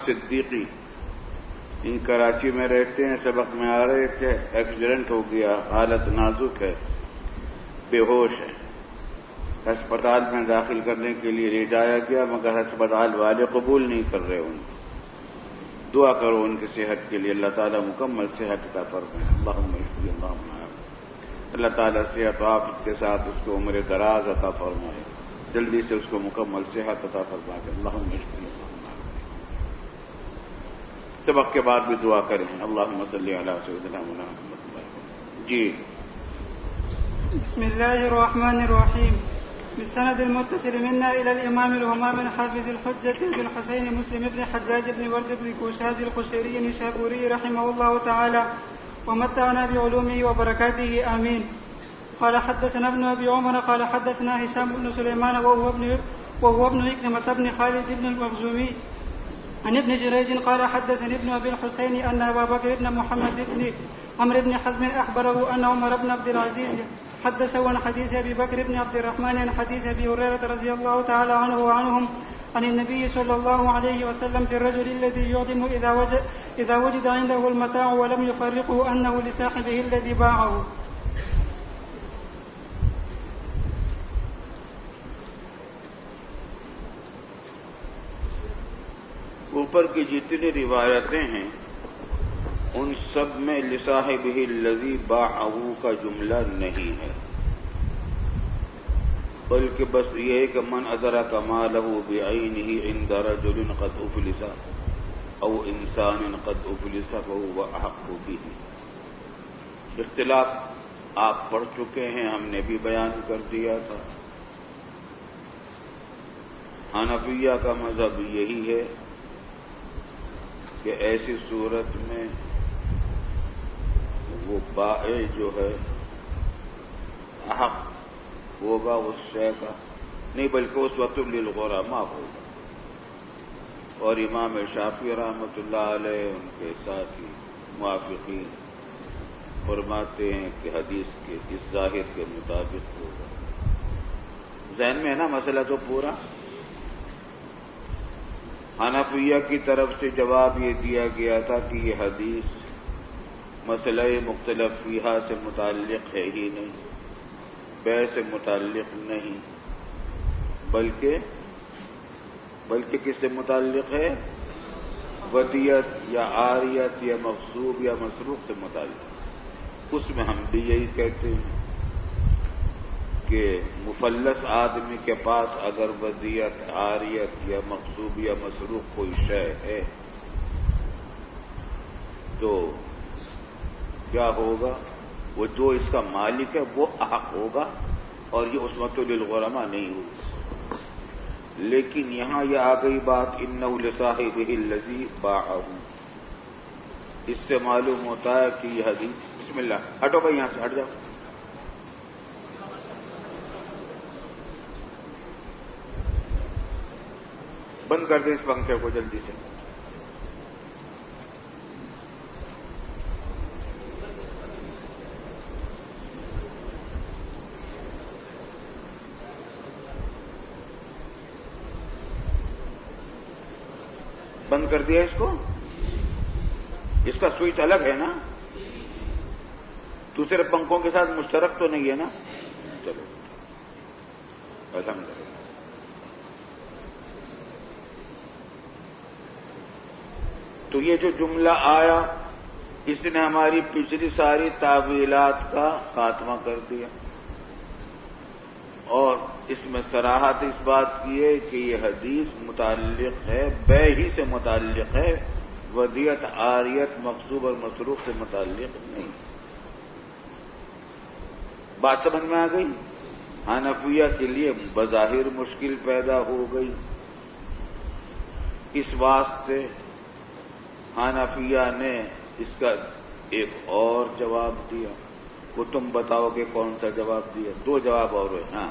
صدیقی ان کراچی میں رہتے ہیں، سبق میں آ رہے تھے، ایکسیڈنٹ ہو گیا، حالت نازک ہے، بے ہوش ہے، ہسپتال میں داخل کرنے کے لیے لے جایا گیا مگر ہسپتال والے قبول نہیں کر رہے ان کو۔ دعا کرو ان کی صحت کے لیے، اللہ تعالیٰ مکمل صحت عطا فرمائے۔ اللہم اشفی اللہم آمین۔ اللہ تعالیٰ صحت و عافیت کے ساتھ اس کو عمر دراز عطا فرمائے، جلدی سے اس کو مکمل صحت عطا فرمائے۔ اللہم اشفی اللہم آمین۔ سبق کے بعد بھی دعا کریں، اللہم صلی علی سیدنا محمد۔ جی بسم الله الرحمن الرحيم. بالسند المتصل منا إلى الإمام الهمام الحافظ الحجة بالحسين مسلم بن حجاج بن ورد بن كوشاز القشيري النسابوري رحمه الله تعالى ومتعنا بعلومه وبركاته آمين. قال حدثنا ابن أبي عمر قال حدثنا هشام بن سليمان وهو ابن عكرمة بن خالد بن المخزومي عن ابن جريج قال حدثني ابن أبي الحسين أن أبا بكر بن محمد بن عمرو بن حزم أخبره أن عمر بن عبد العزيز حدثه عن حديث أبي بكر بن عبد الرحمن عن حديث أبي هريرة رضي الله تعالى عنه وعنهم عن النبي صلى الله عليه وسلم في الرجل الذي يعدم إذا وجد عنده المتاع ولم يفرقه أنه لصاحبه الذي باعه. اوپر کی جتنی روایتیں ہیں ان سب میں لصاحبہ الذی باعہ کا جملہ نہیں ہے، بلکہ بس یہ ہے کہ من ادرک مالہ بعینہ عند رجل قد افلس او انسان قد افلس فہو احق بہ۔ اختلاف آپ پڑھ چکے ہیں، ہم نے بھی بیان کر دیا تھا۔ حنفیہ کا مذہب یہی ہے کہ ایسی صورت میں وہ بائع جو ہے حق ہوگا اس شے کا، نہیں بلکہ اس وقت للغرماء ہوگا۔ اور امام شافعی رحمۃ اللہ علیہ ان کے ساتھی موافقین فرماتے ہیں کہ حدیث کے اس ظاہر کے مطابق ہوگا۔ ذہن میں ہے نا مسئلہ تو پورا؟ حنفیہ کی طرف سے جواب یہ دیا گیا تھا کہ یہ حدیث مسئلہ مختلف فیہا سے متعلق ہے ہی نہیں، بیع سے متعلق نہیں، بلکہ کس سے متعلق ہے؟ ودیت یا عاریت یا مغصوب یا مسروق سے متعلق۔ اس میں ہم بھی یہی کہتے ہیں کہ مفلس آدمی کے پاس اگر ودیت، عاریت یا مغصوب یا مسروق کوئی شے ہے تو کیا ہوگا؟ وہ جو اس کا مالک ہے وہ احق ہوگا، اور یہ عصمت للغرماء نہیں ہوگی۔ لیکن یہاں یہ آ گئی بات انہ لصاحبہ الذی باعہ، اس سے معلوم ہوتا ہے کہ یہ حدیث، بسم اللہ ہٹو بھائی یہاں سے ہٹ جاؤ، بند کر دیں اس پنکھے کو جلدی سے۔ بند کر دیا اس کو؟ اس کا سوئچ الگ ہے نا، دوسرے پنکھوں کے ساتھ مشترک تو نہیں ہے نا؟ چلو الحمدللہ۔ تو یہ جو جملہ آیا اس نے ہماری پچھلی ساری تعویلات کا خاتمہ کر دیا، اور اس میں صراحت اس بات کی ہے کہ یہ حدیث متعلق ہے، بیع ہی سے متعلق ہے، ودیت، عاریت، مغصوب اور مسروق سے متعلق نہیں۔ بات سمجھ میں آ گئی؟ حنفیہ کے لیے بظاہر مشکل پیدا ہو گئی، اس واسطے حنفیہ نے اس کا ایک اور جواب دیا۔ وہ تم بتاؤ کہ کون سا جواب دیا؟ دو جواب اور ہیں۔ ہاں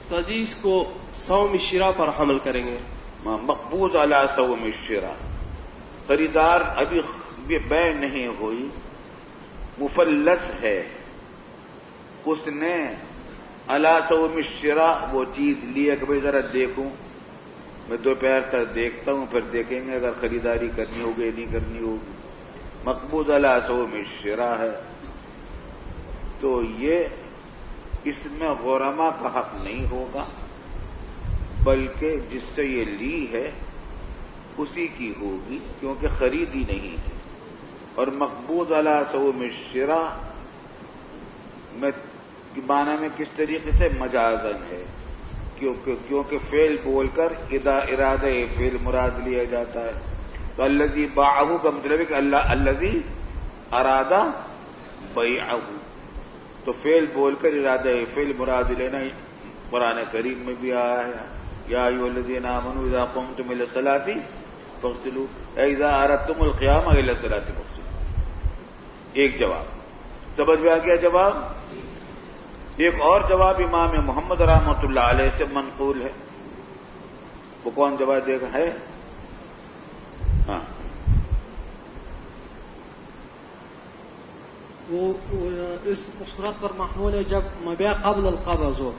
سر جی، اس کو صوم شرا پر حمل کریں گے؟ مقبوض علی صوم الشرا، خریدار ابھی بیع نہیں ہوئی، مفلس ہے، اس نے الا سوم الشراء وہ چیز لیے کہ بھائی ذرا دیکھوں، میں دوپہر تک دیکھتا ہوں، پھر دیکھیں گے اگر خریداری کرنی ہوگی نہیں کرنی ہوگی. مقبوض الا سوم الشراء ہے. تو یہ اس میں غرما کا حق نہیں ہوگا، بلکہ جس سے یہ لی ہے اسی کی ہوگی، کیونکہ خریدی نہیں ہے. اور مقبوض علی سوم الشراء میں معنی میں کس طریقے سے مجازن ہے، کیونکہ فعل بول کر ارادہ فعل مراد لیا جاتا ہے. تو الذی باعہ کا مطلب ہے کہ الذی ارادہ بیعہ، تو فعل بول کر ارادہ فعل مراد لینا قرآن کریم میں بھی آیا ہے. یا ایھا الذین آمنوا اذا قمتم الی الصلاۃ فاغسلوا اذا اردتم القیام الی الصلاۃ فاغسلوا. ایک جواب سمجھ میں آ گیا جواب. ایک اور جواب امام محمد رحمۃ اللہ علیہ سے منقول ہے، وہ کون جواب دے گا ہے؟ ہاں وہ اس صورت پر محمول ہے جب مبیع قبل القبض ہو،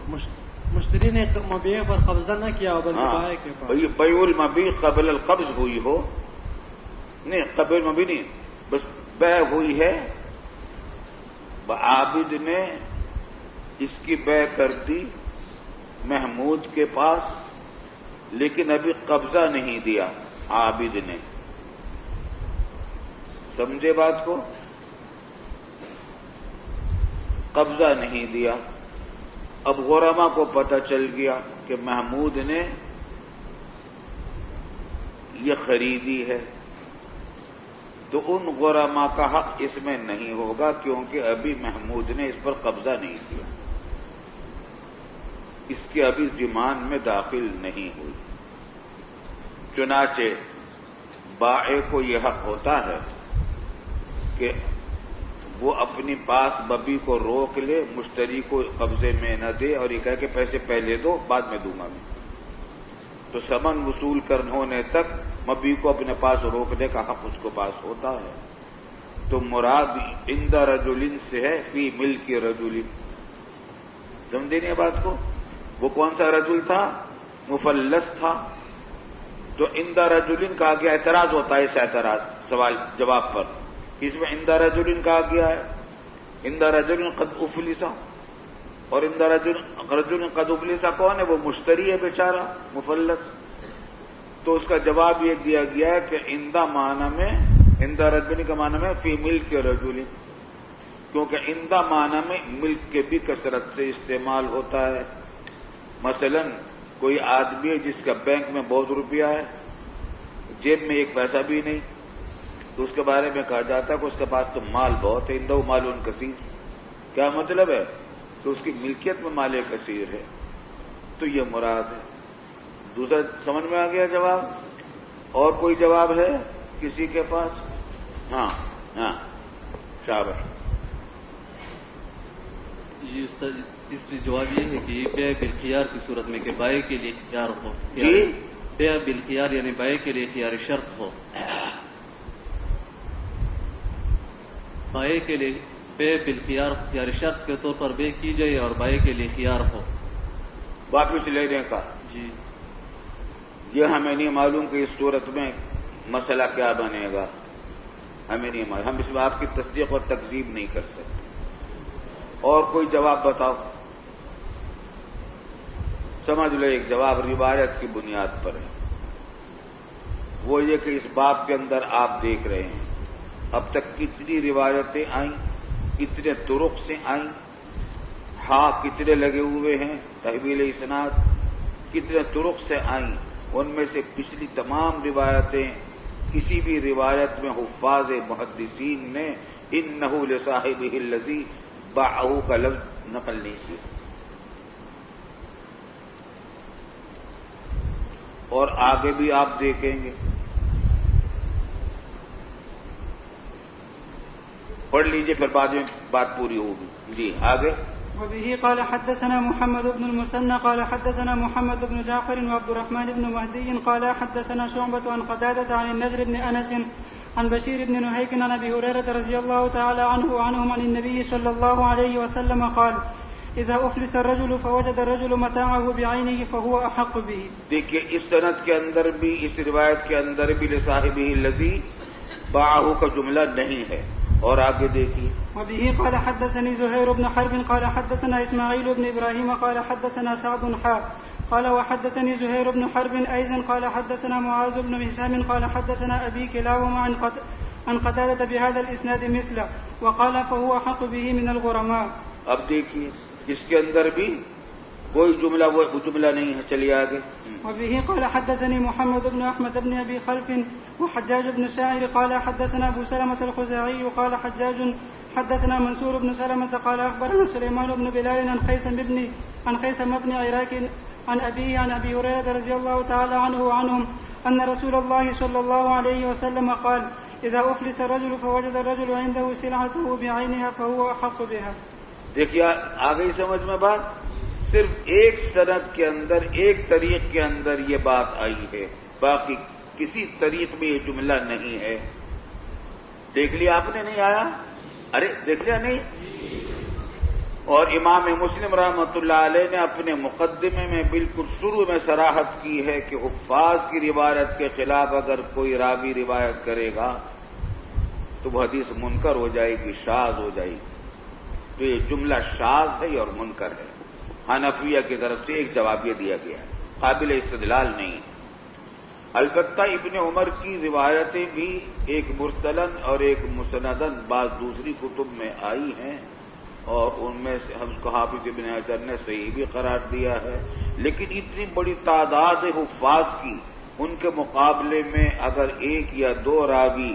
مشتری نے مبیع پر قبضہ نہ کیا ہو بلکہ بائع کے پاس. بیع المبیع قبل القبض ہوئی ہو، نہیں قبل المبیع نہیں، بس بیع ہوئی ہے، عابد نے اس کی بیع کر دی محمود کے پاس، لیکن ابھی قبضہ نہیں دیا عابد نے. سمجھے بات کو؟ قبضہ نہیں دیا. اب غرما کو پتہ چل گیا کہ محمود نے یہ خریدی ہے، تو ان غرما کا حق اس میں نہیں ہوگا، کیونکہ ابھی محمود نے اس پر قبضہ نہیں کیا، اس کے ابھی ضمان میں داخل نہیں ہوئی. چنانچہ بائع کو یہ حق ہوتا ہے کہ وہ اپنی پاس مبیع کو روک لے، مشتری کو قبضے میں نہ دے اور یہ کہے کہ پیسے پہلے دو بعد میں دوں گا میں. تو ثمن وصول کرنے ہونے تک مبیع کو اپنے پاس روکنے کا حق اس کو پاس ہوتا ہے. تو مراد عند رجل سے ہے فی ملک رجل. سمجھے نہیں بات کو؟ وہ کون سا رجل تھا؟ مفلس تھا. تو عند رجل کہا گیا، اعتراض ہوتا ہے اس اعتراض سوال جواب پر، اس میں عند رجل کہا گیا ہے، عند رجل قد افلس، اور عند رجل قد افلس کون ہے؟ وہ مشتری ہے بیچارہ مفلس. تو اس کا جواب یہ دیا گیا ہے کہ عند معنی میں، عند رجل کا معنی میں فی ملک رجل، کیونکہ عند معنی میں ملک کے بھی کثرت سے استعمال ہوتا ہے. مثلا کوئی آدمی ہے جس کا بینک میں بہت روپیہ ہے، جیب میں ایک پیسہ بھی نہیں، تو اس کے بارے میں کہا جاتا ہے کہ اس کے پاس تو مال بہت ہے، عندہ مال کثیر. کیا مطلب ہے؟ تو اس کی ملکیت میں مال کثیر ہے. تو یہ مراد ہے. دوسرا سمجھ میں آ گیا جواب؟ اور کوئی جواب ہے کسی کے پاس؟ ہاں ہاں شاباش. اس سے جواب یہ ہے کہ بیع بالخیار کی صورت میں کہ بائع کے لیے اختیار ہو. بیع بالخیار یعنی بائع کے لیے اختیار شرط ہو. بائع کے لیے بیع بالخیار اختیار شرط کے طور پر بیع کی جائے اور بائع کے لیے خیار ہو واپس لینے کا. جی یہ ہمیں نہیں معلوم کہ اس صورت میں مسئلہ کیا بنے گا، ہمیں نہیں معلوم. ہم اس میں آپ کی تصدیق اور تکذیب نہیں کر سکتے. اور کوئی جواب بتاؤ. سمجھ لو ایک جواب روایت کی بنیاد پر ہے، وہ یہ کہ اس باب کے اندر آپ دیکھ رہے ہیں اب تک کتنی روایتیں آئیں، کتنے طرق سے آئیں، ہاں کتنے لگے ہوئے ہیں، تحویل اسناد کتنے طرق سے آئیں. ان میں سے پچھلی تمام روایتیں کسی بھی روایت میں حفاظ محدثین نے انہ لصاحبہ الذی باعہ کا لفظ نقل نہیں کیا. اور آگے بھی آپ دیکھیں گے. پڑھ لیجئے پھر بعد میں بات پوری ہوگی. جی آگے. وبه قال حدثنا محمد بن المثنى قال حدثنا محمد بن جعفر وعبد الرحمن بن مهدي قال حدثنا شعبة عن قتادة عن النذر بن أنس عن بشير بن نهيك عن أبي هريرة رضي الله تعالى عنهم عن النبي صلى الله عليه وسلم قال إذا أفلس الرجل فوجد الرجل متاعه بعينه فهو أحق به. دیکھیے اس سند کے اندر بھی، اس روایت کے اندر بھی لصاحبہ الذی باعہ کا جملہ نہیں ہے. اور آگے دیکھیے. وبه قال حدثني زهير بن حرب قال حدثنا إسماعيل بن إبراهيم قال حدثنا سعد حا قال وحدثني زهير بن حرب أيضا قال حدثنا معاذ بن هشام قال حدثنا أبي كلاهما عن قتادة بهذا الإسناد مثله وقال فهو أحق به من الغرماء. اب دیکھیے اس کے اندر بھی کوئی جملہ وہ جملہ نہیں ہے. چلیے آگے. وبه قال حدثني محمد بن أحمد بن أبي خلف وحجاج بن شاعر قال حدثنا أبو سلمة الخزاعي قال حجاج حدثنا منصور بن سلمة قال أخبرنا سليمان بن بلال عن خيثم بن عراك عن أبيه عن أبي هريرة رضي الله تعالى عنه وعنهم أن رسول الله صلى الله عليه وسلم قال إذا أفلس الرجل فوجد الرجل عنده سلعته بعينها فهو أحق بها. دیکھیے آ گئی سمجھ میں بات. صرف ایک سند کے اندر، ایک طریق کے اندر یہ بات آئی ہے، باقی کسی طریق میں یہ جملہ نہیں ہے. دیکھ لیا آپ نے؟ نہیں آیا؟ ارے دیکھ لیا نہیں؟ اور امام مسلم رحمۃ اللہ علیہ نے اپنے مقدمے میں بالکل شروع میں صراحت کی ہے کہ حفاظ کی روایت کے خلاف اگر کوئی راوی روایت کرے گا تو وہ حدیث منکر ہو جائے گی، شاذ ہو جائے گی. تو یہ جملہ شاذ ہے اور منکر ہے. حنفیہ کی طرف سے ایک جواب یہ دیا گیا ہے، قابل استدلال نہیں. البتہ ابن عمر کی روایتیں بھی ایک مرسلن اور ایک مسندن بعض دوسری کتب میں آئی ہیں، اور ان میں سے ہم کو حافظ ابن حجر نے صحیح بھی قرار دیا ہے. لیکن اتنی بڑی تعداد حفاظ کی، ان کے مقابلے میں اگر ایک یا دو راوی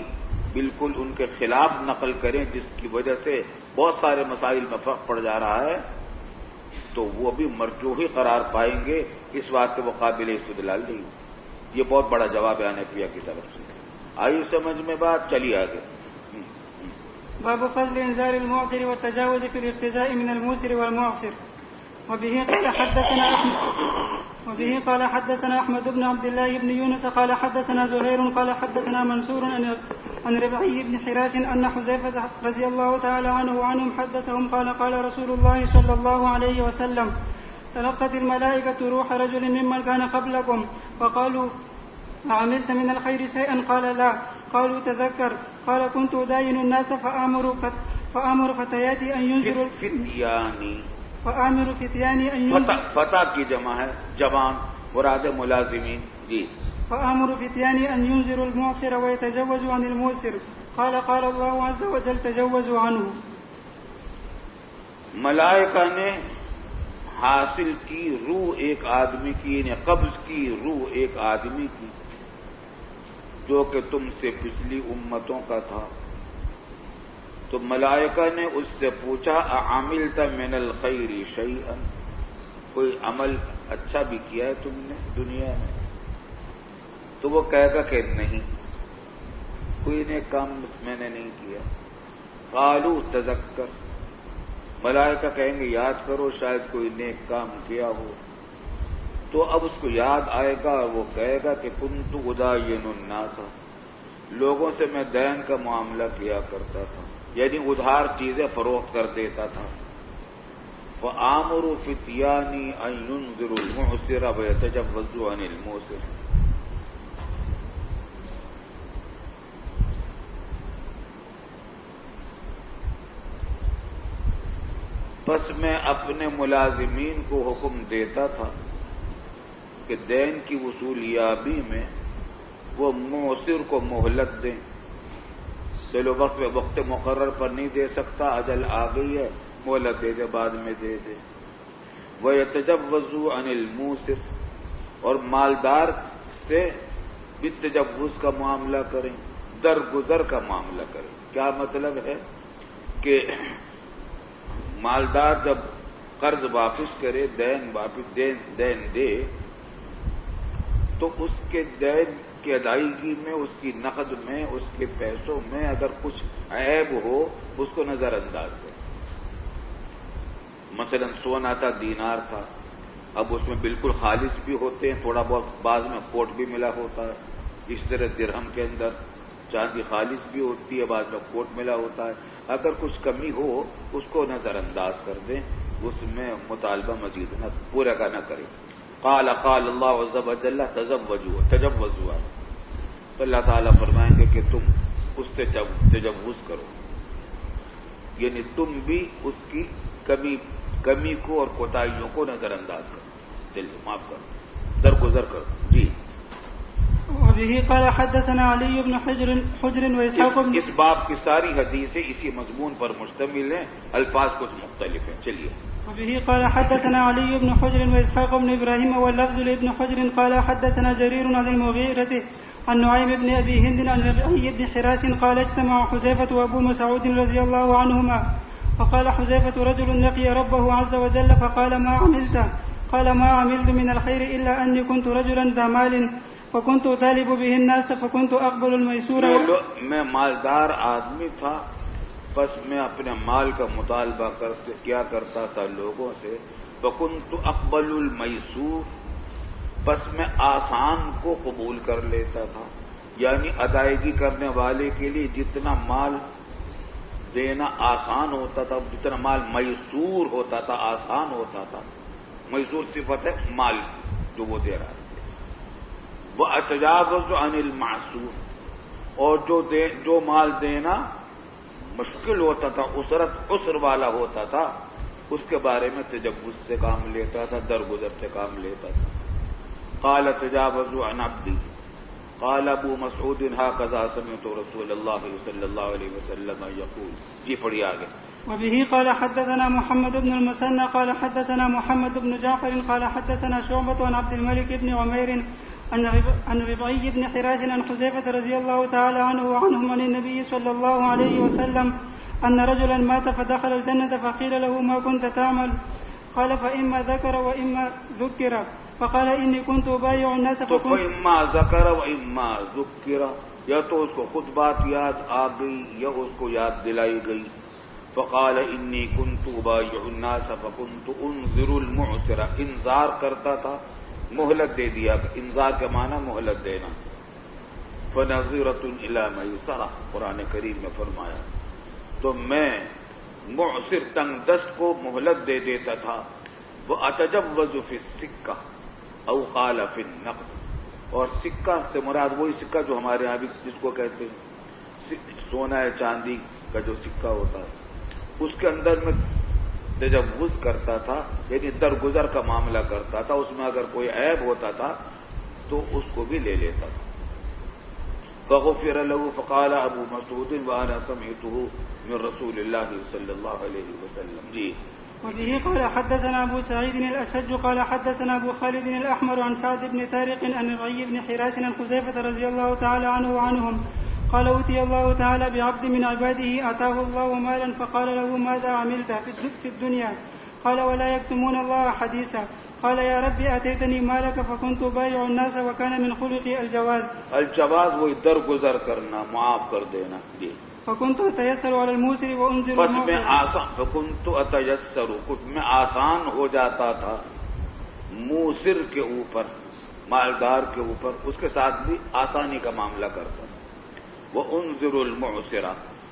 بالکل ان کے خلاف نقل کریں جس کی وجہ سے بہت سارے مسائل میں فرق پڑ جا رہا ہے، تو وہ بھی مرجوحی قرار پائیں گے. اس بات کے وہ قابل استدلال نہیں. یہ بہت بڑا جواب ہے حنفیہ کی طرف سے. آئی سمجھ میں بات؟ چلیے آگے. باب فضل انذار المعسر والتجاوز في الاقتزاء من الموسر والمعسر. وبه قال حدثنا احمد بن عبد الله بن يونس قال حدثنا زهير قال حدثنا منصور عن ربعي بن حراش ان حذيفة رضي الله تعالى عنه وعنهم حدثهم قال قال رسول الله صلى الله عليه وسلم تلقت الملائكة روح رجل ممن كان قبلكم فقالوا أعملت من الخير شيئا؟ قال لا. قالوا تذكر. قال كنت أداين الناس فآمر فتياتي أن ينذروا فتح کی جمع ہے، جوان مراد ملازمین. جی. فآمر فتياني أن ينذروا المعسر ويتجوزوا عن الموسر. قال قال الله عز وجل تجوزوا عنه. ملائکہ نے حاصل کی روح ایک آدمی کی، یعنی قبض کی روح ایک آدمی کی جو کہ تم سے پچھلی امتوں کا تھا. تو ملائکہ نے اس سے پوچھا اعملت من الخیر شیئا، کوئی عمل اچھا بھی کیا ہے تم نے دنیا میں؟ تو وہ کہے گا کہ نہیں، کوئی نیک کام میں نے نہیں کیا. قالوا تذکر، ملائکہ کہیں گے یاد کرو، شاید کوئی نیک کام کیا ہو. تو اب اس کو یاد آئے گا اور وہ کہے گا کہ کنت اداین الناس، لوگوں سے میں دین کا معاملہ کیا کرتا تھا، یعنی ادھار چیزیں فروخت کر دیتا تھا. فآمر فتیانی ان ينذروا المعسر ويتجوزوا عن الموسر. بس میں اپنے ملازمین کو حکم دیتا تھا کہ دین کی وصولیابی میں وہ معسر کو مہلت دیں. چلو وقت مقرر پر نہیں دے سکتا، اجل آ گئی ہے، مہلت دے دے، بعد میں دے دے. وَيَتَجَوَّزُوا عَنِ الْمُوسِرِ، اور مالدار سے بالتجوز کا معاملہ کریں، درگزر کا معاملہ کریں. کیا مطلب ہے کہ مالدار جب قرض واپس کرے، دین دے، تو اس کے دین کی ادائیگی میں، اس کی نقد میں، اس کے پیسوں میں اگر کچھ عیب ہو اس کو نظر انداز کرے. مثلا سونا تھا، دینار تھا، اب اس میں بالکل خالص بھی ہوتے ہیں، تھوڑا بہت بعض میں کوٹ بھی ملا ہوتا ہے. اس طرح درہم کے اندر چاندی خالص بھی ہوتی ہے، بعض میں کوٹ ملا ہوتا ہے. اگر کچھ کمی ہو اس کو نظر انداز کر دیں. اس میں مطالبہ مزید نہ پورا کا نہ کرے. قال اللہ عز وجل تجوزوا، تو اللہ تعالیٰ فرمائیں گے کہ تم اس سے تجوز کرو، یعنی تم بھی اس کی کمی کو اور کوتاہیوں کو نظر انداز کرو، چلیے معاف کرو، درگزر کرو. جی. وبه قال حدثنا علي بن حجر وإسحاق بن، اس باب کی ساری حدیثیں اسی مضمون پر مشتمل ہیں، الفاظ کچھ مختلف ہیں. چلیے. وبه قال حدثنا علي بن حجر وإسحاق بن إبراهيم واللفظ لابن حجر قال حدثنا جرير عن المغيرة عن نعيم بن أبي هند عن ربيع بن حراش قال اجتمع حذيفة وأبو مسعود رضي الله عنهما فقال حذيفة رجل لقي ربه عز وجل فقال ما عملت؟ قال ما عملت من الخير إلا أني كنت رجلا ذا مال فكنت أطالب به الناس فكنت أقبل الميسور. میں مالدار آدمی تھا، بس میں اپنے مال کا مطالبہ کیا کرتا تھا لوگوں سے. فكنت أقبل الميسور، بس میں آسان کو قبول کر لیتا تھا، یعنی ادائیگی کرنے والے کے لیے جتنا مال دینا آسان ہوتا تھا، جتنا مال میسور ہوتا تھا، آسان ہوتا تھا. میسور صفت ہے مال جو وہ دے رہا ہے. وَأَتَجَاوَزُ عَنِ الْمَعْسُورِ، اور جو مال دینا مشکل ہوتا تھا، عسر والا ہوتا تھا، اس کے بارے میں تجوز سے کام لیتا تھا، درگزر سے کام لیتا تھا. قال تجاوزوا عن عبدي قال ابو مسعود هكذا سمعت رسول الله صلى الله عليه وسلم يقول. جی پڑھیے آگے. وبه قال حدثنا محمد بن المثنى قال حدثنا محمد بن جعفر قال حدثنا شعبة عن عبد الملك بن عمير عن ربيع بن حراش عن حذيفة رضي الله تعالى عنه وعنهم عن النبي صلى الله عليه وسلم أن رجلا مات فدخل الجنة فقيل له ما كنت تعمل؟ قال فإما ذكر وإما ذكر فقال إني كنت أبايع الناس تو فإما ذكر وإما ذكر، یا تو اس کو خود بات یاد آ گئی یا اس کو یاد دلائی گئی. فقال إني كنت أبايع الناس فكنت أنذر المعسر، انذار کرتا تھا، مہلت دے دیا. انذار کا معنی مہلت دینا. فنظرة إلى ميسرة، قرآن کریم میں فرمایا. تو میں معسر تنگ دست کو مہلت دے دیتا تھا. وأتجوز في السکہ او قال فی النقد، اور سکہ سے مراد وہی سکہ جو ہمارے یہاں بھی جس کو کہتے ہیں سونا یا چاندی کا جو سکہ ہوتا ہے، اس کے اندر میں تجوز کرتا تھا، یعنی درگزر کا معاملہ کرتا تھا. اس میں اگر کوئی عیب ہوتا تھا تو اس کو بھی لے لیتا تھا. فغفر له فقال ابو مسعود وانا سمعته من رسول الله صلی اللہ علیہ وسلم. جی. وبه قال حدثنا أبو سعيد الأشج قال حدثنا أبو خالد الأحمر عن سعد بن طارق عن ربيع بن حراش عن حذيفة رضي الله تعالى عنه وعنهم قال أوتي الله تعالى بعبد من عباده آتاه الله مالا فقال له ماذا عملت في الدنيا؟ قال ولا يكتمون الله حديثا. قال يا ربي أتيتني مالك فكنت بايع الناس وكان من خلقي الجواز. الجواز وہ درگزر کرنا، معاف کر دینا. جی. فكنت أتيسر على الموسر وأنزل بس میں آسان، فكنت أتيسر، کچھ میں آسان ہو جاتا تھا موسر کے اوپر، مالدار کے اوپر، اس کے ساتھ بھی آسانی کا معاملہ کرتا تھا. وأنذر المعسر،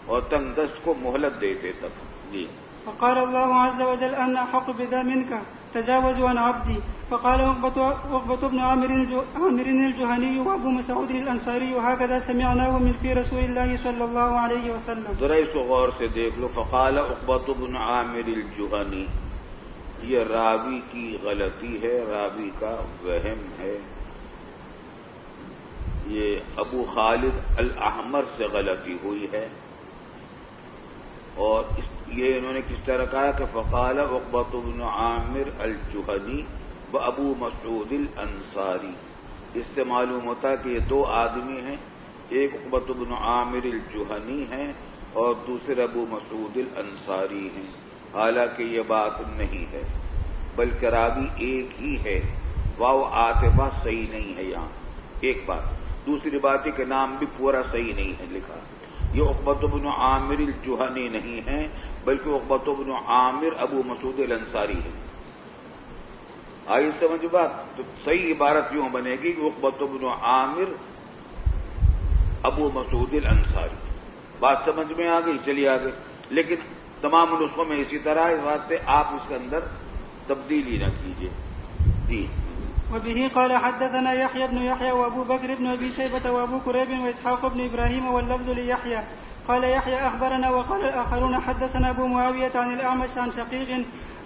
اور تنگ دست کو مہلت دے دیتا تھا. جی. فقال الله عز وجل أنا أحق بذا منك تجاوزوا عن عبدي. فقال عقبة بن عامر الجهني وأبو مسعود الأنصاري هكذا سمعناه من في رسول الله صلى الله عليه وسلم. ذرا اس کو غور سے دیکھ لو. فقال عقبة بن عامر الجهني، یہ راوی کی غلطی ہے، راوی کا وہم ہے. یہ ابو خالد الاحمر سے غلطی ہوئی ہے. اور یہ انہوں نے کس طرح کہا کہ فقال عقبة بن عامر الجهني و ابو مسعود الانصاری. اس سے معلوم ہوتا ہے کہ یہ دو آدمی ہیں، ایک عقبة بن عامر الجهني ہیں اور دوسرے ابو مسعود الانصاری ہیں. حالانکہ یہ بات نہیں ہے، بلکہ راوی ایک ہی ہے. واو عاطفہ صحیح نہیں ہے یہاں، ایک بات. دوسری بات ہے کہ نام بھی پورا صحیح نہیں ہے لکھا. یہ عقبة بن عامر الجهني نہیں ہے، بلکہ عقبة بن عامر ابو مسعود الانصاری ہے. آئی سمجھ بات؟ تو صحیح عبارت یوں بنے گی کہ عقبة بن عامر ابو مسعود الانصاری. بات سمجھ میں آ گئی؟ چلیے آگے. لیکن تمام نسخوں میں اسی طرح، اس واسطے آپ اس کے اندر تبدیلی نہ کیجیے. جی. وبه قال حدثنا يحيى بن يحيى وابو بكر بن ابي شيبه وابو كريب واسحاق بن ابراهيم واللفظ ليحيى. قال يحيى اخبرنا وقال الاخرون حدثنا ابو معاويه عن الاعمش عن شقيق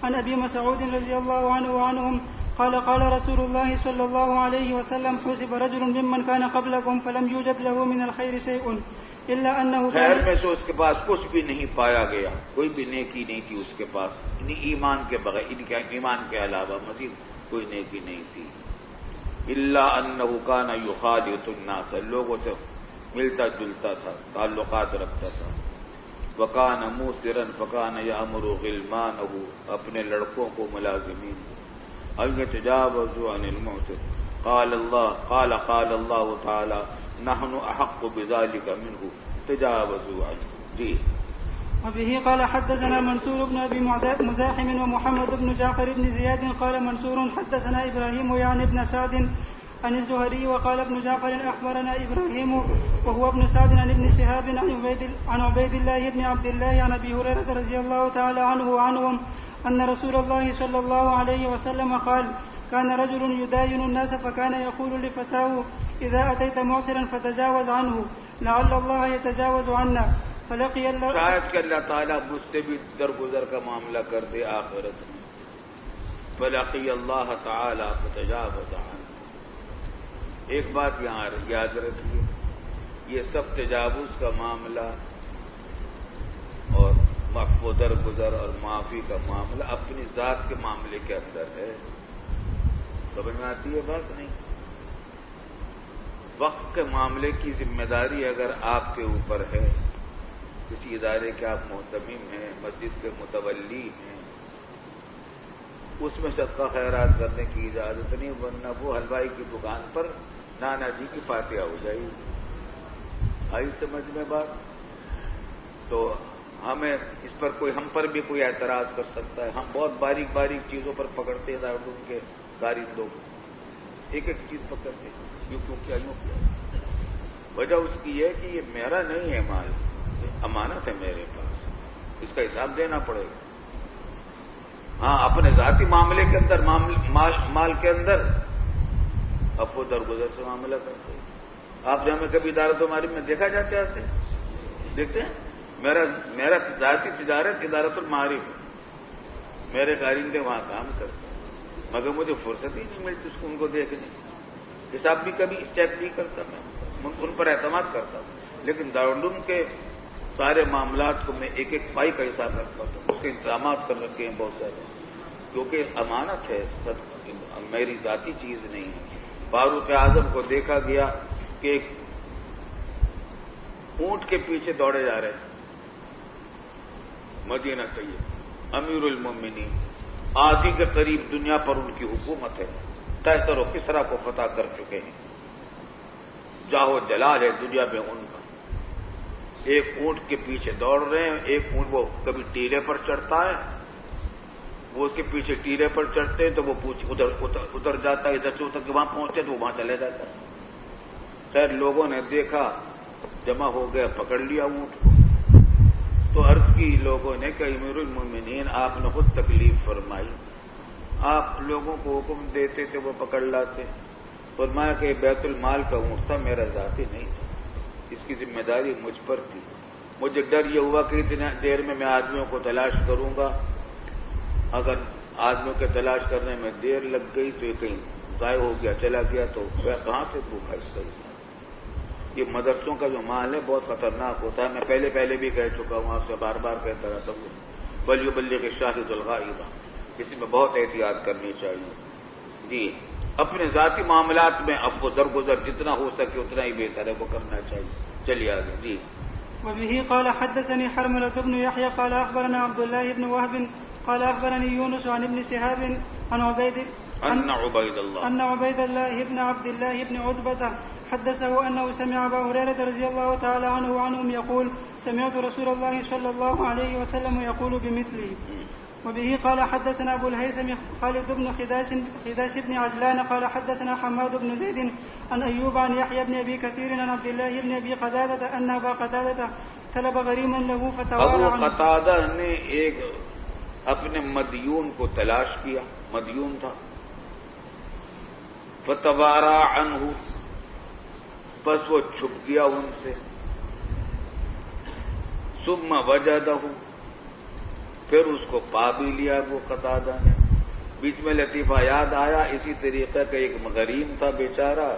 عن ابي مسعود رضي الله عنه وعنهم قال قال رسول الله صلى الله عليه وسلم حسب رجل ممن كان قبلكم فلم يوجد له من الخير شيء الا انه خیر میں سے اس کے پاس کچھ بھی نہیں پایا گیا، کوئی بھی نیکی نہیں تھی اس کے پاس، ایمان کے بغیر، ان کے ایمان کے علاوہ مزید کوئی نیکی نہیں تھی. الا انه كان يخالط الناس، لوگوں سے ملتا جلتا تھا، تعلقات رکھتا تھا. وكان موسرا فكان يأمر غلمانه، اپنے لڑکوں کو ملازمین ان يتجاوزوا عن المعسر. قال الله تعالى نحن احق بذلك منه تجاوزوا عنه. جی. وبه قال حدثنا منصور بن ابي مزاحم ومحمد بن جعفر بن زياد قال منصور حدثنا ابراهيم يعني ابن سعد عن الزهري وقال ابن جعفر اخبرنا ابراهيم وهو ابن سعد عن ابن شهاب عن عبيد الله بن عبد الله عن ابي هريره رضي الله تعالى عنه وعنهم ان رسول الله صلى الله عليه وسلم قال كان رجل يداين الناس فكان يقول لفتاه اذا اتيت معسرا فتجاوز عنه لعل الله يتجاوز عنا. فلقي الله، شاید کہ اللہ تعالیٰ مجھ سے بھی درگزر کا معاملہ کر دے آخرت میں. فلقی اللہ تعالیٰ فتجاوز عنہ. ایک بات یہاں یاد رکھیے، یہ سب تجاوز کا معاملہ اور معفو درگزر اور معافی کا معاملہ اپنی ذات کے معاملے کے اندر ہے. سمجھ میں آتی ہے بات نہیں؟ وقت کے معاملے کی ذمہ داری اگر آپ کے اوپر ہے، کسی ادارے کے آپ محتمم ہیں، مسجد کے متولی ہیں، اس میں صدقہ خیرات کرنے کی اجازت نہیں، ورنہ وہ حلوائی کی دکان پر نانا جی کی فاتحہ ہو جائے گی. آئی سمجھ میں بات؟ تو ہمیں اس پر ہم پر بھی کوئی اعتراض کر سکتا ہے. ہم بہت باریک باریک چیزوں پر پکڑتے ہیں ان کے کارندوں کو، ایک ایک چیز پکڑتے ہیں. یوں کیا وجہ اس کی ہے کہ یہ میرا نہیں ہے مال، امانت ہے میرے پاس، اس کا حساب دینا پڑے گا. ہاں اپنے ذاتی معاملے کے اندر مال کے اندر افو درگزر سے معاملہ کرتے ہیں. آپ نے ہمیں کبھی ادارت و معارف میں دیکھا جاتے آتے دیکھتے ہیں؟ میرا ذاتی تجارت ادارت المعارف ہے، میرے کارندے وہاں کام کرتے ہیں، مگر مجھے فرصت ہی نہیں ملتی اس کو ان کو دیکھنے. حساب بھی کبھی چیک نہیں کرتا، میں ان پر اعتماد کرتا ہوں، لیکن دارالعلوم کے سارے معاملات کو میں ایک ایک پائی کا حساب رکھتا ہوں. اس کے انتظامات کر رکھے ہیں بہت سارے، کیونکہ امانت ہے، میری ذاتی چیز نہیں ہے. فاروق اعظم کو دیکھا گیا کہ ایک اونٹ کے پیچھے دوڑے جا رہے ہیں مدینہ طیب، امیر المومنین، آدھی کے قریب دنیا پر ان کی حکومت ہے، قیصر و کسریٰ کو فتح کر چکے ہیں، جاہ و جلال ہے دنیا میں ان کا. ایک اونٹ کے پیچھے دوڑ رہے ہیں، ایک اونٹ وہ کبھی ٹیلے پر چڑھتا ہے، وہ اس کے پیچھے ٹیلے پر چڑھتے ہیں تو وہ ادھر جاتا ہے، ادھر سے ادھر کے وہاں پہنچتے تو وہ وہاں چلے جاتا ہے. خیر لوگوں نے دیکھا، جمع ہو گیا، پکڑ لیا اونٹ کو. تو عرض کی لوگوں نے کہ امیر المومنین آپ نے خود تکلیف فرمائی، آپ لوگوں کو حکم دیتے تھے وہ پکڑ لاتے. فرمایا کہ بیت المال کا اونٹ تھا، میرا ذاتی نہیں تھا، اس کی ذمہ داری مجھ پر تھی. مجھے ڈر یہ ہوا کہ اتنا دیر میں آدمیوں کو تلاش کروں گا، اگر آدمیوں کے تلاش کرنے میں دیر لگ گئی تو یہ کہیں ضائع ہو گیا، چلا گیا تو میں کہاں سے بھوکھا اس کا حساب. یہ مدرسوں کا جو مال ہے بہت خطرناک ہوتا ہے. میں پہلے بھی کہہ چکا ہوں، آپ سے بار بار کہتا رہتا ہوں، ولیبلغ الشاہد الغائب، اس میں بہت احتیاط کرنی چاہیے. جی اپنے ذاتی معاملات میں عفو درگزر جتنا ہو سکے اتنا ہی بہتر ہے، وہ کرنا چاہیے. چلیے آگے. جی. وبه قال حدثني حرملة بن يحيى قال أخبرنا عبد الله بن وهب قال أخبرني يونس عن ابن شهاب أن عبيد الله بن عبد الله بن عتبة حدثه أنه سمع أبا هريرة رضي الله تعالى عنه وعنهم يقول سمعت رسول الله صلى الله عليه وسلم يقول بمثله. وبه قال حدثنا أبو الهيثم خالد بن خداش بن عجلان قال حدثنا حماد بن زيد عن أيوب عن يحيى بن أبي كثير عن عبد الله بن أبي قتادة أن أبا قتادة طلب غریما له ابو فتوارى عنه. قتادہ نے ایک اپنے مدیون کو تلاش کیا، مدیون تھا، فتوارى عنہ، بس وہ چھپ گیا ان سے، ثم وجدہ، پھر اس کو پا بھی لیا ابو قتادہ نے. بیچ میں لطیفہ یاد آیا، اسی طریقے کا ایک غریم تھا بیچارہ،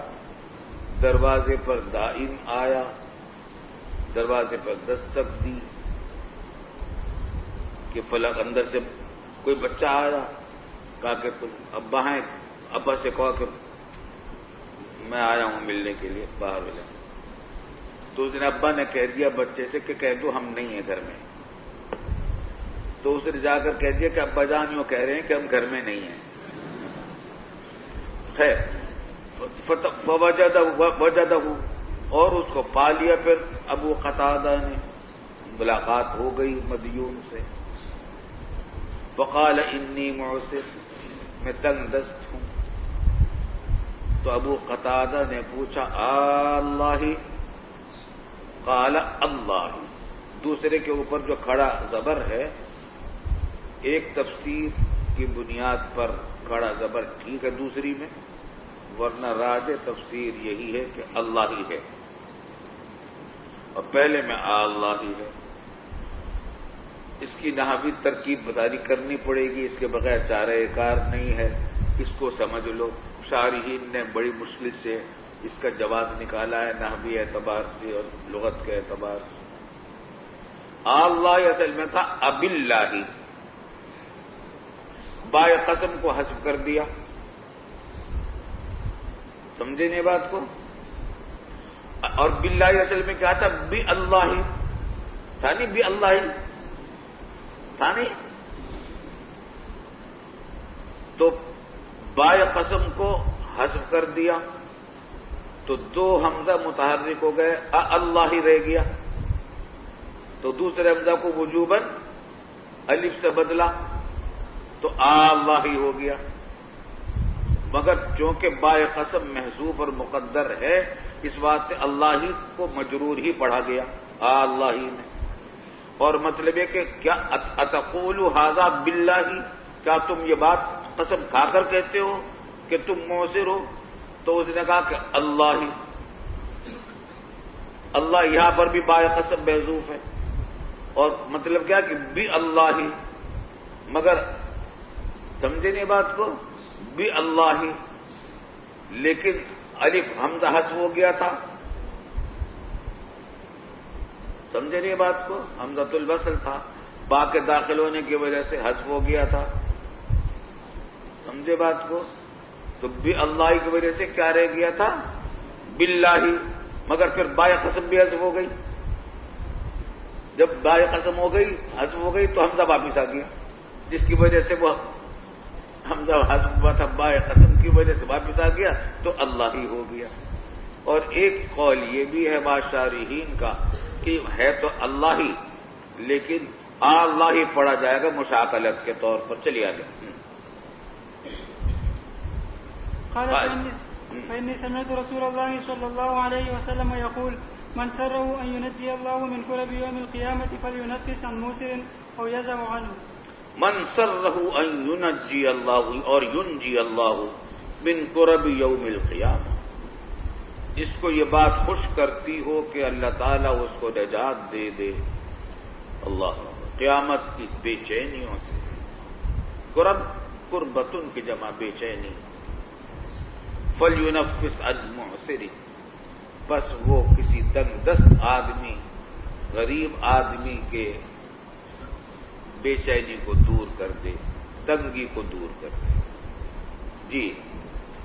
دروازے پر دائن آیا، دروازے پر دستک دی کہ فلاں اندر سے کوئی بچہ آیا، کہا کہ تم ابا ہیں، ابا سے کہا کہ میں آیا ہوں ملنے کے لیے باہر ملے. تو اس نے ابا نے کہہ دیا بچے سے کہ کہہ دو ہم نہیں ہیں گھر میں. تو اس نے جا کر کہہ دیا کہ ابا جان یوں کہہ رہے ہیں کہ ہم گھر میں نہیں ہیں. خیر وجدہ، اور اس کو پا لیا. پھر ابو قتادہ نے، ملاقات ہو گئی مدیون سے. فقال انی معسر، میں تنگ دست ہوں. تو ابو قتادہ نے پوچھا اللہ، قال اللہ. دوسرے کے اوپر جو کھڑا زبر ہے، ایک تفسیر کی بنیاد پر کھڑا زبر ٹھیک ہے دوسری میں، ورنہ راج تفسیر یہی ہے کہ اللہ ہی ہے، اور پہلے میں اللہ ہی ہے. اس کی نحوی ترکیب بداری کرنی پڑے گی، اس کے بغیر چارہ کار نہیں ہے. اس کو سمجھ لو. شارحین نے بڑی مشکل سے اس کا جواز نکالا ہے، نحوی اعتبار سے اور لغت کے اعتبار سے. اللہ اصل میں تھا اب اللہ، بائے قسم کو حذف کر دیا. سمجھے نہیں بات کو؟ اور باللہ اصل میں کیا تھا؟ بی اللہ تھا، نہیں بی اللہ تھا نہیں. تو بائے قسم کو حذف کر دیا تو دو حمزہ متحرک ہو گئے، اللہ ہی رہ گیا. تو دوسرے حمزہ کو وجوباً الف سے بدلا تو اللہ ہی ہو گیا. مگر چونکہ بائے قسم محذوف اور مقدر ہے، اس واسطے اللہ ہی کو مجرور ہی پڑھا گیا اللہ ہی میں. اور مطلب ہے کہ کیا اتقول ھذا باللہ، کیا تم یہ بات قسم کھا کر کہتے ہو کہ تم موثر ہو؟ تو اس نے کہا کہ اللہ ہی. اللہ یہاں پر بھی بائے قسم محذوف ہے، اور مطلب کیا کہ بھی اللہ ہی. مگر سمجھے نہیں بات کو؟ بھی اللہ ہی، لیکن الف حمزہ حذف ہو گیا تھا. سمجھے نہیں بات کو؟ حمزۃ الوصل تھا، با کے داخل ہونے کی وجہ سے حذف ہو گیا تھا. سمجھے بات کو؟ تو بھی اللہ کی وجہ سے کیا رہ گیا تھا؟ باللہ. مگر پھر بائے قسم بھی حذف ہو گئی. جب بائے قسم ہو گئی، حذف ہو گئی، تو حمزہ واپس آ گیا، جس کی وجہ سے وہ حمزہ حذف ہوا تھا، بائے قسم کی وجہ سے واپس آ گیا تو اللہ ہی ہو گیا. اور ایک قول یہ بھی ہے بادشاہین کا کہ ہے تو اللہ ہی، لیکن اللہ ہی پڑھا جائے گا مشاکلت کے طور پر. چلیے آگے. قال فإني سمعت رسول الله صلى الله عليه وسلم يقول من سره أن ينجي الله من كرب يوم القيامة فلينفس عن موسر أو يزع عنه. من سره أن ينجي الله اور ينجي الله من كرب يوم القيامة، جس کو یہ بات خوش کرتی ہو کہ اللہ تعالیٰ اس کو نجات دے دے اللہ قیامت کی بے چینیوں سے. کرب قربتن کی جمع بے چینی. فَلْيُنَفِّسْ عَنْ مُعْسِرٍ، بس وہ کسی تنگ دست آدمی، غریب آدمی کے بے چینی کو دور کر دے، تنگی کو دور کر دے. جی.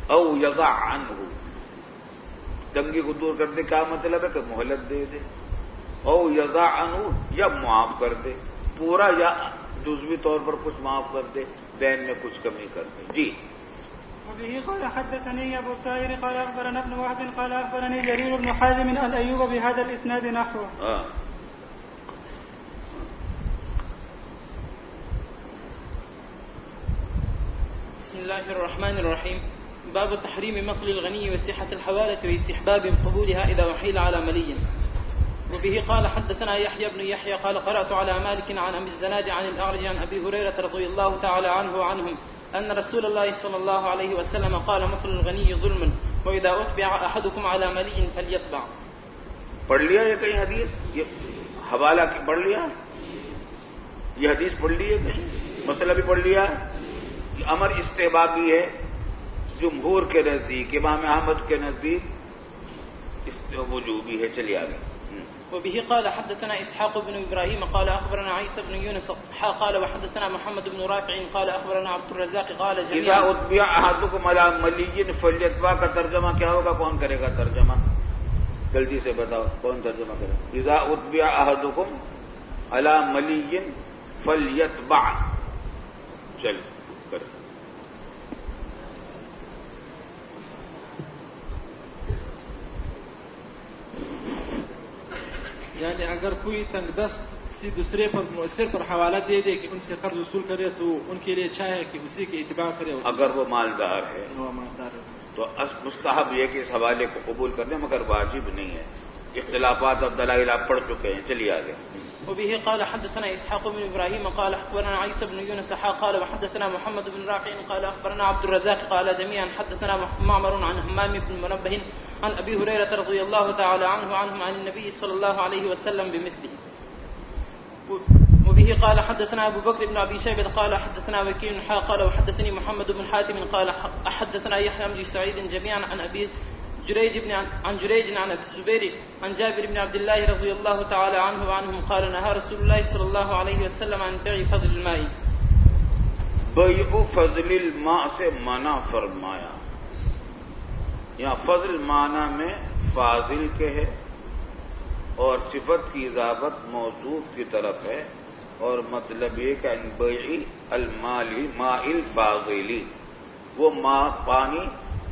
او یضع عنہ، تنگی کو دور کر دے کیا مطلب ہے؟ کہ مہلت دے دے. او یضع عنہ، یا معاف کر دے پورا، یا جزوی طور پر کچھ معاف کر دے، دین میں کچھ کمی کر دے. جی. وبه قال حدثني أبو الطاهر قال أخبرنا ابن وهب قال أخبرني جرير بن حازم عن أيوب بهذا الإسناد نحوه. بسم الله الرحمن الرحيم. باب تحريم مقل الغني وصحة الحوالة واستحباب قبولها إذا أحيل على ملي. وبه قال حدثنا يحيى بن يحيى قال قرأت على مالك عن أبي الزناد عن الأعرج عن أبي هريرة رضي الله تعالى عنه وعنهم أن رسول الله صلى الله عليه وسلم قال مثل الغني ظلم وإذا أتبع أحدكم على ملي فليتبع. پڑھ لیا یہ کہیں حدیث؟ یہ حوالہ کی پڑھ لیا؟ یہ حدیث پڑھ لی ہے کہیں؟ مسئلہ بھی پڑھ لیا؟ یہ امر استحبابی ہے جمہور کے نزدیک، امام احمد کے نزدیک وجوبی ہے. چلیے آگے. وبه قال حدثنا إسحاق بن إبراهيم قال أخبرنا عيسى بن يونس قال وحدثنا محمد بن رافع قال أخبرنا عبد الرزاق قال اذا جميعا. اتبع احدكم على ملي فليتبع کا ترجمہ کیا ہوگا؟ کون کرے گا ترجمہ؟ جلدی سے بتاؤ کون ترجمہ کرے گا؟ اذا اتبع احدكم على ملي فليتبع. چل کر یعنی اگر کوئی تنگ دست کسی دوسرے پر مؤثر پر حوالہ دے دے کہ ان سے قرض وصول کرے تو ان کے لیے اچھا ہے کہ اسی کی اتباع کرے. اگر وہ مالدار ہے تو مستحب یہ کہ اس حوالے کو قبول کرنے، مگر واجب نہیں ہے. اختلافات اب دلائل آپ پڑھ چکے ہیں. چلیے آگے. وبه قال حدثنا إسحاق بن إبراهيم قال أخبرنا عيسى بن يونس قال وحدثنا محمد بن رافع قال أخبرنا عبد الرزاق قال جميعا حدثنا معمر عن همام بن منبه عن أبي هريرة رضي الله تعالى عنه وعنهم عن النبي صلى الله عليه وسلم بمثله. وبه قال حدثنا أبو بكر بن أبي شيبة قال حدثنا وكيع قال وحدثني محمد بن حاتم قال حدثنا يحيى بن سعيد جميعا عن أبي جريج عن جريج عن أبي الزبير عن جابر بن عبد الله رضي الله تعالى عنه وعنهم قال نهى رسول الله صلى الله عليه وسلم عن بيع فضل الماء. بیع فضل الماء سے منع فرمایا. یہاں فضل معنی میں فاضل کے ہے اور صفت کی اضافت موصوف کی طرف ہے، اور مطلب یہ کہ ان بیع المالی ماء الفاضلی، وہ ماء پانی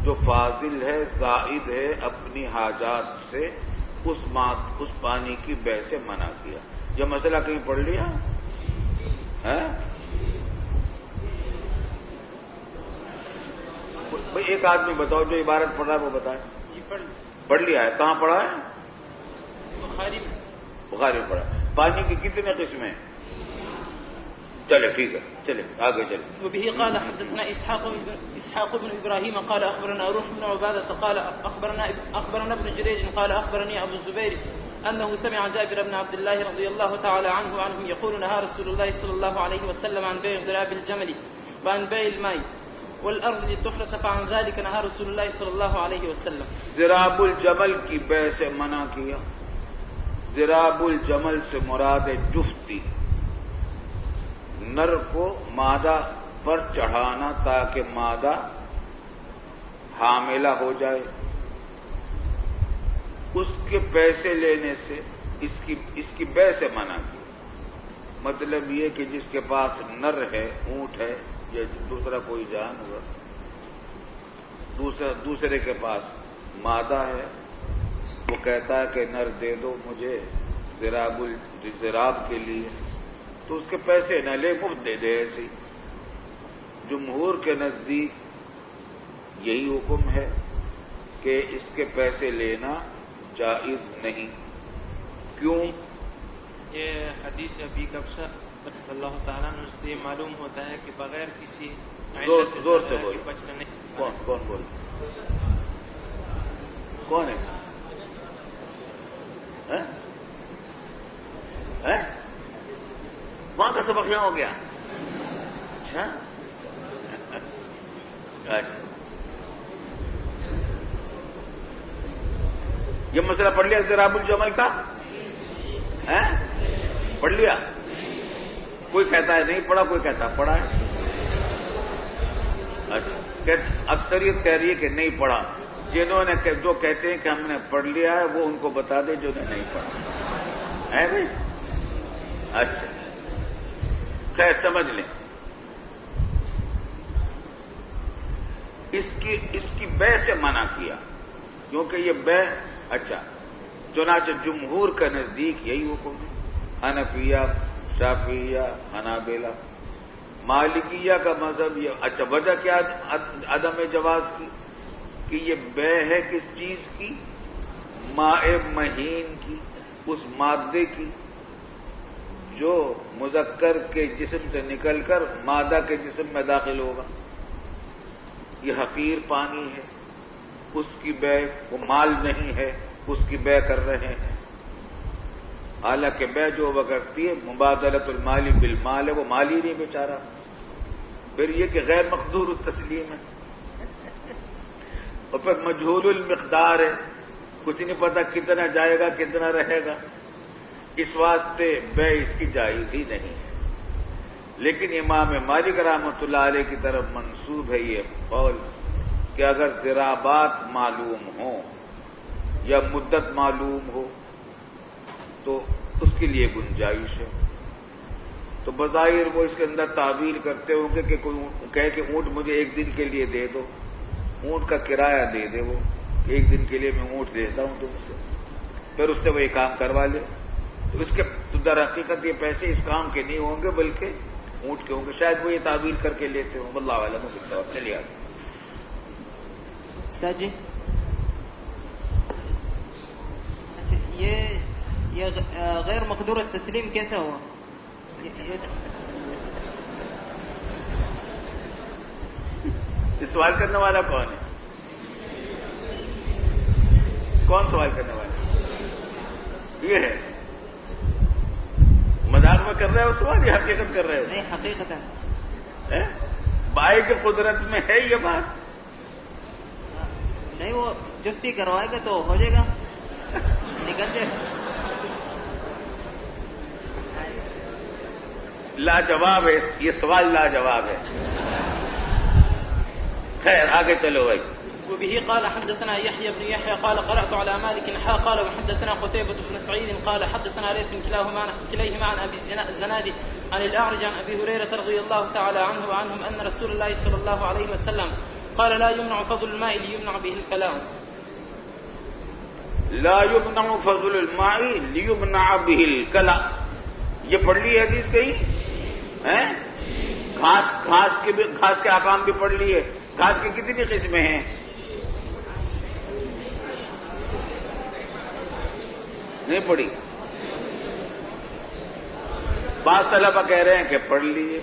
جو فاضل ہے، زائد ہے اپنی حاجات سے، اس پانی کی بیع سے منع کیا. یہ مسئلہ کہیں پڑھ لیا ہے؟ ایک آدمی بتاؤ جو عبارت پڑھ رہا ہے وہ بتائے. پڑھ لیا ہے؟ کہاں پڑھا ہے؟ بخاری میں پڑھا. پانی کی کتنے قسمیں؟ چلے ٹھیک ہے، چلے آگے چلے. وبه قال حدثنا إسحاق بن إبراهيم قال أخبرنا روح بن عبادة قال أخبرنا ابن جريج قال أخبرني أبو الزبير أنه سمع جابر بن عبد الله رضي الله تعالى عنه وعنهم يقول نهى رسول الله صلى الله عليه وسلم عن بيع ضراب الجمل وعن بيع الماء والأرض للتحرث فعن ذلك نهى رسول الله صلى الله عليه وسلم. ضراب الجمل کی بیع سے منع کیا. ضراب الجمل سے مراد جفتی، نر کو مادہ پر چڑھانا تاکہ مادہ حاملہ ہو جائے. اس کے پیسے لینے سے اس کی بیع سے منع کی. مطلب یہ کہ جس کے پاس نر ہے، اونٹ ہے یا دوسرا کوئی جانور، دوسرے کے پاس مادہ ہے، وہ کہتا ہے کہ نر دے دو مجھے ضراب کے لیے، تو اس کے پیسے نہ لے، مفت دے دے. ایسی جمہور کے نزدیک یہی حکم ہے کہ اس کے پیسے لینا جائز نہیں. کیوں؟ یہ حدیث ابی کبشہ رضی اللہ تعالیٰ عنہ سے معلوم ہوتا ہے کہ بغیر کسی زور سے بول. بچنا نہیں. کون بول؟ کون ہے؟ وہاں کا سبق یہاں ہو گیا. اچھا اچھا، یہ مسئلہ پڑھ لیا ضراب الجمل کا؟ پڑھ لیا؟ کوئی کہتا ہے نہیں پڑھا، کوئی کہتا ہے پڑھا ہے. اچھا، اکثریت کہہ رہی ہے کہ نہیں پڑھا. جنہوں نے جو کہتے ہیں کہ ہم نے پڑھ لیا ہے وہ ان کو بتا دے جو نے نہیں پڑھا ہے بھائی. اچھا خیر سمجھ لیں. اس کی بیع سے منع کیا کیونکہ یہ بیع. اچھا، چنانچہ جمہور کا نزدیک یہی حکم ہے. حنفیہ، شافعیہ، حنابلہ، مالکیہ کا مذہب یہ. اچھا، وجہ کیا عدم جواز کی؟ کہ یہ بیع ہے کس چیز کی؟ ماء مہین کی. اس مادے کی جو مذکر کے جسم سے نکل کر مادہ کے جسم میں داخل ہوگا. یہ حقیر پانی ہے، اس کی بے وہ مال نہیں ہے، اس کی بے کر رہے ہیں. حالانکہ بے جو وہ کرتی ہے مبادلۃ المال بالمال ہے، وہ مال ہی نہیں بیچارہ. پھر یہ کہ غیر مقدور التسلیم ہے، اور پھر مجہول المقدار ہے، کچھ نہیں پتا کتنا جائے گا کتنا رہے گا. اس واسطے بے اس کی جائز ہی نہیں ہے. لیکن امام مالک رحمۃ اللہ علیہ کی طرف منسوب ہے یہ قول کہ اگر ضرابات معلوم ہوں یا مدت معلوم ہو تو اس کے لیے گنجائش ہے. تو بظاہر وہ اس کے اندر تعبیر کرتے ہوں گے کہ کوئی کہے کہ اونٹ مجھے ایک دن کے لیے دے دو، اونٹ کا کرایہ دے دے، وہ ایک دن کے لیے میں اونٹ دیتا ہوں تم سے، پھر اس سے وہ یہ کام کروا لے. تو اس کے در حقیقت یہ پیسے اس کام کے نہیں ہوں گے بلکہ اونٹ کے ہوں گے. شاید وہ یہ تعبیر کر کے لیتے ہوں. واللہ اعلم بالصواب. چلیے آگے. استاد جی، اچھا یہ غیر مقدور التسلیم کیسا ہوا؟ یہ سوال کرنے والا کون ہے؟ کون سوال کرنے والا؟ یہ ہے مذاق میں کر رہے ہو سوال یا حقیقت کر رہے ہو؟ نہیں، حقیقت ہے. بھائی کی قدرت میں ہے یہ بات؟ نہیں، وہ جفتی کروائے گا تو ہو جائے گا، نکل جائے. لاجواب ہے یہ سوال، لاجواب ہے. خیر آگے چلو بھائی. وبه قال حدثنا يحيى بن يحيى قال قرأت على مالك قال وحدثنا قتيبة بن سعيد قال حدثنا ليث كليهما عن أبي الزناد عن الأعرج عن أبي هريرة رضي الله تعالى عنه وعنهم أن رسول الله صلى الله عليه وسلم قال لا يمنع فضل الماء ليمنع به الكلام. لا يمنع فضل الماء ليمنع به الكلام، یہ پڑھ لی حدیث کہیں ہیں؟ گھاس کے احکام بھی پڑھ لی ہے. گھاس کی کتنی قسمیں ہیں؟ نہیں پڑھی. بعض طلبہ کہہ رہے ہیں کہ پڑھ لیجیے.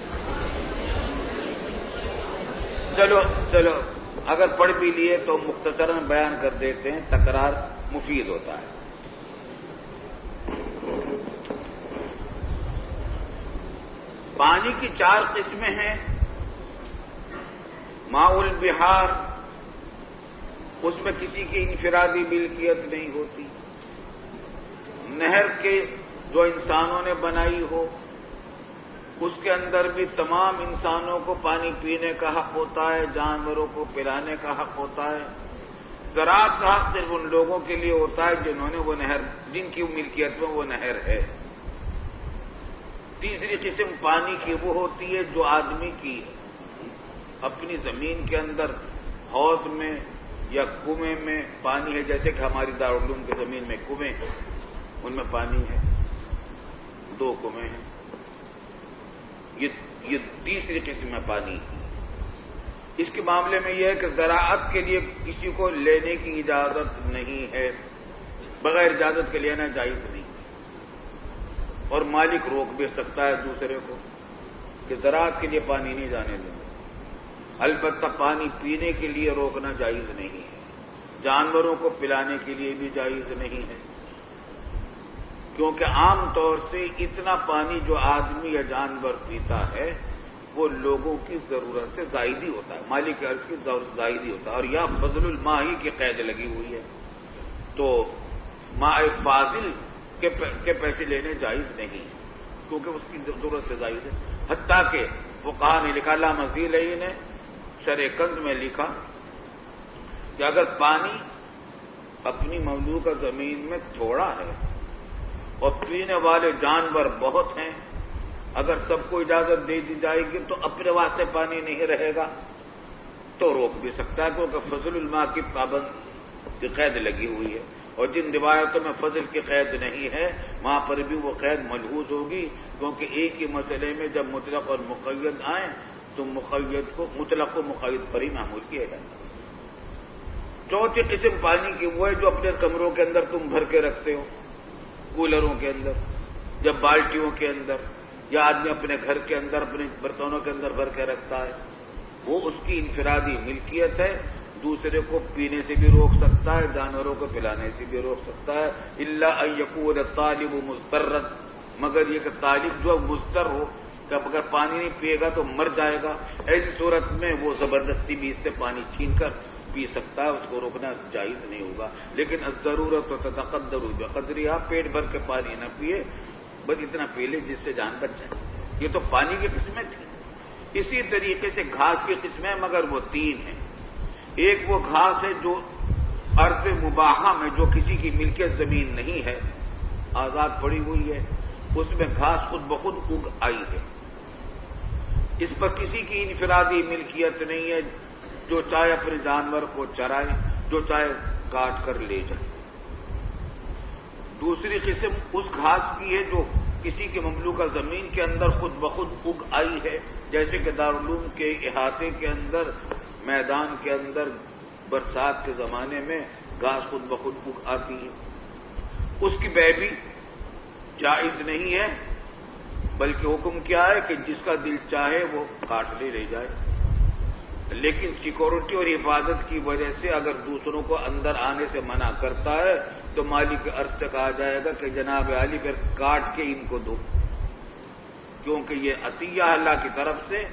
چلو اگر پڑھ بھی لیے تو مختصراً بیان کر دیتے ہیں، تکرار مفید ہوتا ہے. پانی کی 4 قسمیں ہیں. ماء البحار، اس میں کسی کی انفرادی ملکیت نہیں ہوتی. نہر کے جو انسانوں نے بنائی ہو اس کے اندر بھی تمام انسانوں کو پانی پینے کا حق ہوتا ہے، جانوروں کو پلانے کا حق ہوتا ہے. زراعت کا حق صرف ان لوگوں کے لیے ہوتا ہے جنہوں نے وہ نہر، جن کی ملکیت میں وہ نہر ہے. تیسری قسم پانی کی وہ ہوتی ہے جو آدمی کی اپنی زمین کے اندر حوض میں یا کنویں میں پانی ہے، جیسے کہ ہماری دارالعلوم کی زمین میں کنویں ہیں، ان میں پانی ہے، 2 کنویں ہیں. یہ تیسری قسم ہے پانی کی. اس کے معاملے میں یہ ہے کہ زراعت کے لیے کسی کو لینے کی اجازت نہیں ہے، بغیر اجازت کے لینا جائز نہیں. اور مالک روک بھی سکتا ہے دوسرے کو کہ زراعت کے لیے پانی نہیں جانے دیں. البتہ پانی پینے کے لیے روکنا جائز نہیں ہے، جانوروں کو پلانے کے لیے بھی جائز نہیں ہے، کیونکہ عام طور سے اتنا پانی جو آدمی یا جانور پیتا ہے وہ لوگوں کی ضرورت سے زائد ہی ہوتا ہے، مالک کی عرض کی ضرورت زائد ہی ہوتا ہے. اور یا فضل الماء کی قید لگی ہوئی ہے، تو ماء فاضل کے پیسے لینے جائز نہیں کیونکہ اس کی ضرورت سے زائد ہے. حتیٰ کہ فقہا نے لکھا، علامہ ذیلئی نے شرح کنز میں لکھا کہ اگر پانی اپنی مملوکہ زمین میں تھوڑا ہے اور پینے والے جانور بہت ہیں، اگر سب کو اجازت دے دی جائے گی تو اپنے واسطے پانی نہیں رہے گا تو روک بھی سکتا ہے، کیونکہ فضل الماء کی پابند کی قید لگی ہوئی ہے. اور جن روایتوں میں فضل کی قید نہیں ہے وہاں پر بھی وہ قید ملحوظ ہوگی، کیونکہ ایک ہی مسئلے میں جب مطلق اور مقید آئیں تو مطلق کو مقید پر ہی معمول کیا جائے. چوتھی قسم پانی کی وہ ہے جو اپنے کمروں کے اندر تم بھر کے رکھتے ہو، کولروں کے اندر یا بالٹیوں کے اندر، یا آدمی اپنے گھر کے اندر اپنے برتنوں کے اندر بھر کے رکھتا ہے، وہ اس کی انفرادی ملکیت ہے، دوسرے کو پینے سے بھی روک سکتا ہے، جانوروں کو پلانے سے بھی روک سکتا ہے، الا ان یکون الطالب مضطرا، مگر یہ کہ طالب جو مضطر ہو کہ اگر پانی نہیں پیے گا تو مر جائے گا، ایسی صورت میں وہ زبردستی بھی اس سے پانی چھین کر پی سکتا ہے، اس کو روکنا جائز نہیں ہوگا۔ لیکن الضرورت تتقدر بقدرها، پیٹ بھر کے پانی نہ پیے، بس اتنا پی لے جس سے جان بچ جائے۔ یہ تو پانی کی قسمیں تھیں۔ اسی طریقے سے گھاس کی قسمیں، مگر وہ 3 ہیں۔ ایک وہ گھاس ہے جو ارض مباحہ میں، جو کسی کی ملکیت زمین نہیں ہے، آزاد پڑی ہوئی ہے، اس میں گھاس خود بخود اگ آئی ہے، اس پر کسی کی انفرادی ملکیت نہیں ہے، جو چاہے اپنے جانور کو چرائے، جو چاہے کاٹ کر لے جائے۔ دوسری قسم اس گھاس کی ہے جو کسی کے مملوکہ زمین کے اندر خود بخود اگ آئی ہے، جیسے کہ دارالعلوم کے احاطے کے اندر، میدان کے اندر برسات کے زمانے میں گھاس خود بخود اگ آتی ہے، اس کی بے بھی جائز نہیں ہے، بلکہ حکم کیا ہے کہ جس کا دل چاہے وہ کاٹ لے جائے۔ لیکن سیکورٹی اور حفاظت کی وجہ سے اگر دوسروں کو اندر آنے سے منع کرتا ہے تو مالک ارض سے کہا جائے گا کہ جناب عالی پھر کاٹ کے ان کو دو، کیونکہ یہ عطیہ اللہ کی طرف سے،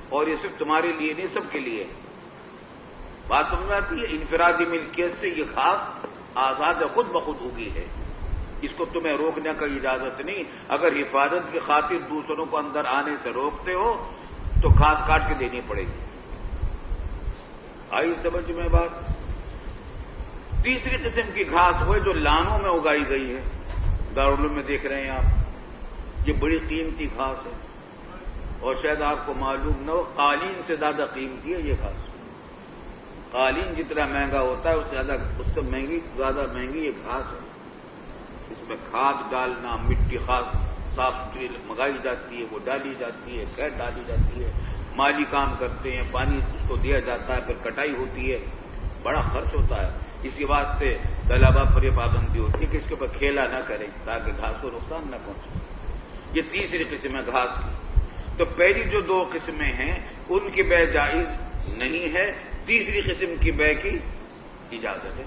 اور یہ صرف تمہارے لیے نہیں، سب کے لیے۔ بات سمجھ آتی ہے؟ انفرادی ملکیت سے یہ گھاس آزاد خود بخود اگی ہے، اس کو تمہیں روکنے کا اجازت نہیں۔ اگر حفاظت کی خاطر دوسروں کو اندر آنے سے روکتے ہو تو گھاس کاٹ کے دینی پڑے گی۔ آئی سمجھ میں بات؟ تیسری قسم کی گھاس وہ ہے جو لانوں میں اگائی گئی ہے، دارالعلوم میں دیکھ رہے ہیں آپ، یہ بڑی قیمتی گھاس ہے، اور شاید آپ کو معلوم نہ ہو، قالین سے زیادہ قیمتی ہے یہ گھاس۔ قالین جتنا مہنگا ہوتا ہے اس سے زیادہ مہنگی یہ گھاس ہے۔ اس میں کھاد ڈالنا، مٹی خاص صاف ستھری منگائی جاتی ہے، وہ ڈالی جاتی ہے، کھاد ڈالی جاتی ہے، مالی کام کرتے ہیں، پانی اس کو دیا جاتا ہے، پھر کٹائی ہوتی ہے، بڑا خرچ ہوتا ہے۔ اسی واسطے طلبہ پر یہ پابندی ہوتی ہے کہ اس کے اوپر کھیلا نہ کریں تاکہ گھاس کو نقصان نہ پہنچے۔ یہ تیسری قسم ہے گھاس کی۔ تو پہلی جو 2 قسمیں ہیں ان کی بے جائز نہیں ہے، تیسری قسم کی بے کی اجازت ہے۔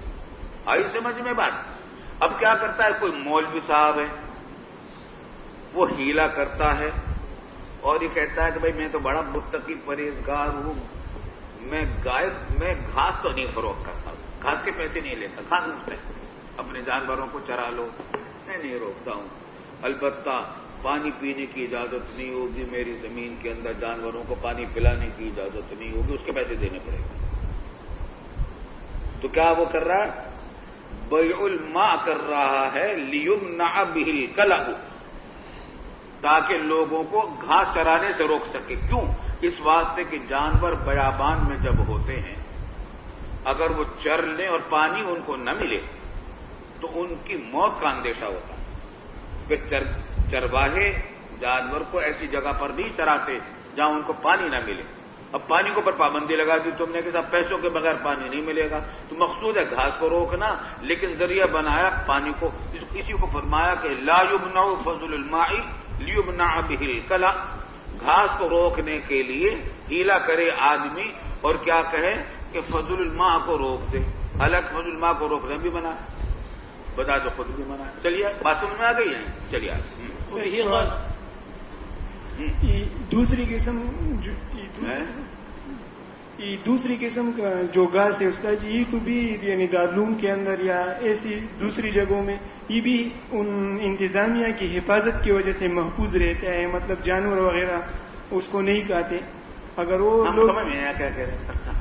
آئی سمجھ میں بات؟ اب کیا کرتا ہے، کوئی مولوی صاحب ہے، وہ ہیلا کرتا ہے اور یہ کہتا ہے کہ بھائی میں تو بڑا متقی پرہیزگار ہوں، میں گھاس تو نہیں فروخت کرتا، گھاس کے پیسے نہیں لیتا، گھاس مجھتا ہے، اپنے جانوروں کو چرا لو، میں نہیں روکتا ہوں، البتہ پانی پینے کی اجازت نہیں ہوگی، میری زمین کے اندر جانوروں کو پانی پلانے کی اجازت نہیں ہوگی، اس کے پیسے دینے پڑیں گے۔ تو کیا وہ کر رہا ہے؟ بیع الماء کر رہا ہے، لیمنع بہ الکلأ، تاکہ لوگوں کو گھاس چرانے سے روک سکے۔ کیوں؟ اس واسطے کہ جانور بیابان میں جب ہوتے ہیں، اگر وہ چر لیں اور پانی ان کو نہ ملے تو ان کی موت کا اندیشہ ہوتا ہے۔ پھر چرواہے جانور کو ایسی جگہ پر نہیں چراتے جہاں ان کو پانی نہ ملے۔ اب پانی کو پر پابندی لگا دی تم نے کہ صاحب پیسوں کے بغیر پانی نہیں ملے گا، تو مقصود ہے گھاس کو روکنا، لیکن ذریعہ بنایا پانی کو۔ کسی کو فرمایا کہ لا یمنع فضل الماء لیمنع بہ الکلأ، گھاس کو روکنے کے لیے ہیلا کرے آدمی اور کیا کہے کہ فضل الماء کو روک دے، حالانکہ فضل الماء کو روکنا بھی منع ہے، بتا تو خود بھی منع ہے۔ چلیے بات سمجھ میں آ گئی ہے؟ چلیے دوسری قسم کا جو گھاس ہے استاد جی، یہ تو بھی یعنی دارالعلوم کے اندر یا ایسی دوسری جگہوں میں یہ بھی ان انتظامیہ کی حفاظت کی وجہ سے محفوظ رہتا ہے، مطلب جانور وغیرہ اس کو نہیں کھاتے۔ اگر وہ لوگ کیا کہہ رہے ہیں؟